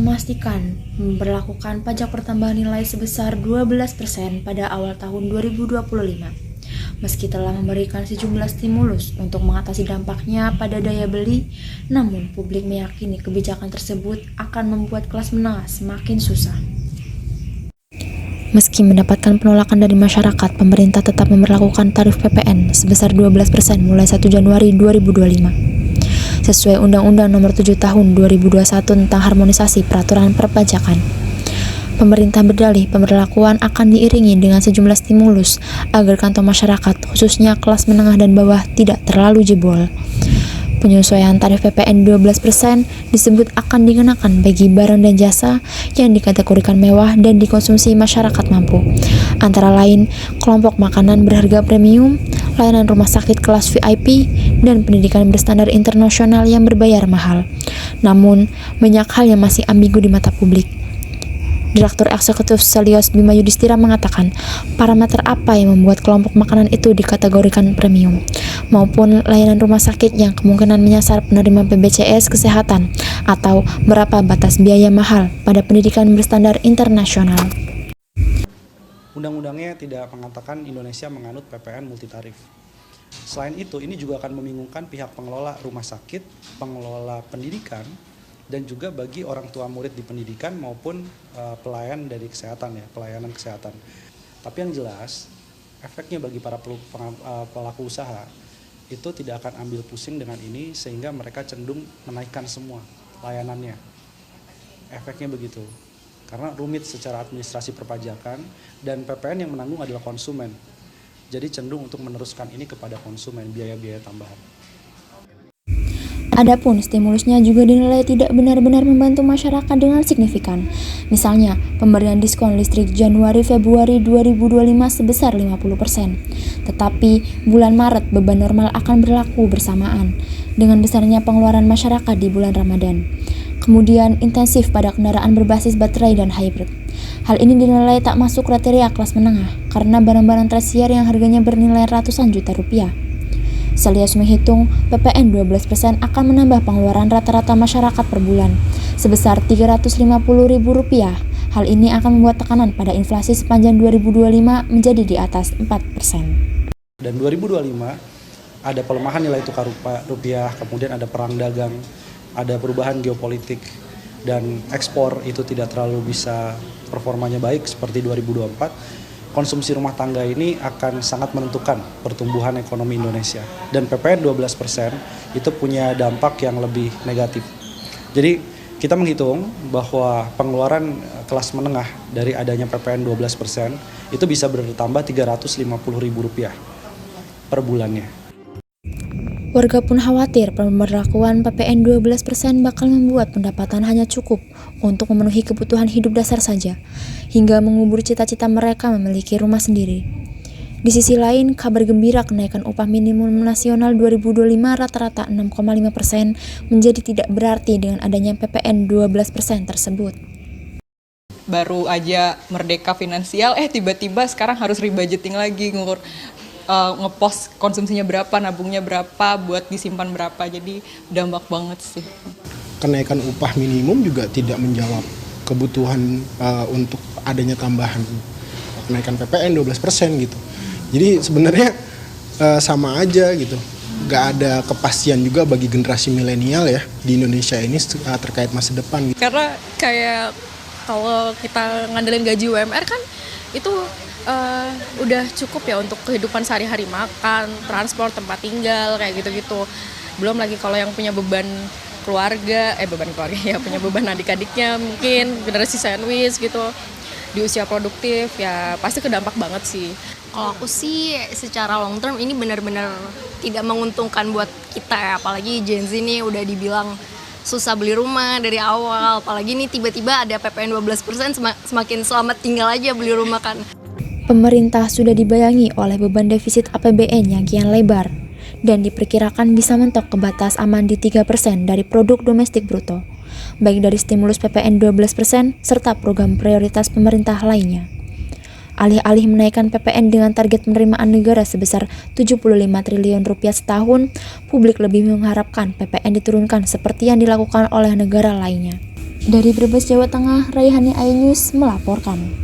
memastikan memberlakukan pajak pertambahan nilai sebesar 12% pada awal tahun 2025. Meski telah memberikan sejumlah stimulus untuk mengatasi dampaknya pada daya beli, namun publik meyakini kebijakan tersebut akan membuat kelas menengah semakin susah. Meski mendapatkan penolakan dari masyarakat, pemerintah tetap memberlakukan tarif PPN sebesar 12% mulai 1 Januari 2025. Sesuai Undang-Undang Nomor 7 Tahun 2021 tentang Harmonisasi Peraturan Perpajakan. Pemerintah berdalih pemberlakuan akan diiringi dengan sejumlah stimulus agar kantong masyarakat, khususnya kelas menengah dan bawah, tidak terlalu jebol. Penyesuaian tarif PPN 12% disebut akan dikenakan bagi barang dan jasa yang dikategorikan mewah dan dikonsumsi masyarakat mampu. Antara lain, kelompok makanan berharga premium, layanan rumah sakit kelas VIP, dan pendidikan berstandar internasional yang berbayar mahal. Namun, banyak hal yang masih ambigu di mata publik. Direktur Eksekutif Selyos Bima Yudhistira mengatakan, parameter apa yang membuat kelompok makanan itu dikategorikan premium, maupun layanan rumah sakit yang kemungkinan menyasar penerima BPJS Kesehatan, atau berapa batas biaya mahal pada pendidikan berstandar internasional. Undang-undangnya tidak mengatakan Indonesia menganut PPN multitarif. Selain itu, ini juga akan membingungkan pihak pengelola rumah sakit, pengelola pendidikan, dan juga bagi orang tua murid di pendidikan maupun pelayan dari kesehatan, pelayanan kesehatan. Tapi yang jelas, efeknya bagi para pelaku usaha itu tidak akan ambil pusing dengan ini, sehingga mereka cenderung menaikkan semua layanannya. Efeknya begitu, karena rumit secara administrasi perpajakan dan PPN yang menanggung adalah konsumen. Jadi cenderung untuk meneruskan ini kepada konsumen, biaya-biaya tambahan. Adapun stimulusnya juga dinilai tidak benar-benar membantu masyarakat dengan signifikan. Misalnya, pemberian diskon listrik Januari-Februari 2025 sebesar 50%. Tetapi, bulan Maret beban normal akan berlaku bersamaan dengan besarnya pengeluaran masyarakat di bulan Ramadan. Kemudian, intensif pada kendaraan berbasis baterai dan hybrid. Hal ini dinilai tak masuk kriteria kelas menengah karena barang-barang tersier yang harganya bernilai ratusan juta rupiah. Selyos menghitung PPN 12% akan menambah pengeluaran rata-rata masyarakat per bulan sebesar Rp350.000. Hal ini akan membuat tekanan pada inflasi sepanjang 2025 menjadi di atas 4%. Dan 2025 ada pelemahan nilai tukar rupiah, kemudian ada perang dagang, ada perubahan geopolitik, dan ekspor itu tidak terlalu bisa performanya baik seperti 2024. Konsumsi rumah tangga ini akan sangat menentukan pertumbuhan ekonomi Indonesia. Dan PPN 12% itu punya dampak yang lebih negatif. Jadi kita menghitung bahwa pengeluaran kelas menengah dari adanya PPN 12% itu bisa bertambah Rp350.000 per bulannya. Warga pun khawatir pemberlakuan PPN 12% bakal membuat pendapatan hanya cukup untuk memenuhi kebutuhan hidup dasar saja, hingga mengubur cita-cita mereka memiliki rumah sendiri. Di sisi lain, kabar gembira kenaikan upah minimum nasional 2025 rata-rata 6,5% menjadi tidak berarti dengan adanya PPN 12% tersebut. Baru aja merdeka finansial, tiba-tiba sekarang harus rebudgeting lagi, ngepost konsumsinya berapa, nabungnya berapa, buat disimpan berapa, jadi dampak banget sih. Kenaikan upah minimum juga tidak menjawab kebutuhan untuk adanya tambahan kenaikan PPN 12% gitu. Jadi sebenarnya sama aja gitu, nggak ada kepastian juga bagi generasi milenial ya di Indonesia ini terkait masa depan. Karena kayak kalau kita ngandelin gaji UMR kan itu udah cukup ya untuk kehidupan sehari-hari, makan, transport, tempat tinggal, kayak gitu-gitu. Belum lagi kalau yang punya beban keluarga, punya beban adik-adiknya, mungkin generasi sandwich gitu, di usia produktif, ya pasti kedampak banget sih. Kalau aku sih secara long term ini benar-benar tidak menguntungkan buat kita ya, apalagi Gen Z ini udah dibilang susah beli rumah dari awal, apalagi ini tiba-tiba ada PPN 12%, semakin selamat tinggal aja beli rumah kan. Pemerintah sudah dibayangi oleh beban defisit APBN yang kian lebar dan diperkirakan bisa mentok ke batas aman di 3% dari produk domestik bruto, baik dari stimulus PPN 12% serta program prioritas pemerintah lainnya. Alih-alih menaikkan PPN dengan target penerimaan negara sebesar Rp75 triliun setahun, publik lebih mengharapkan PPN diturunkan seperti yang dilakukan oleh negara lainnya. Dari Brebes, Jawa Tengah, Raihani Ainus melaporkan.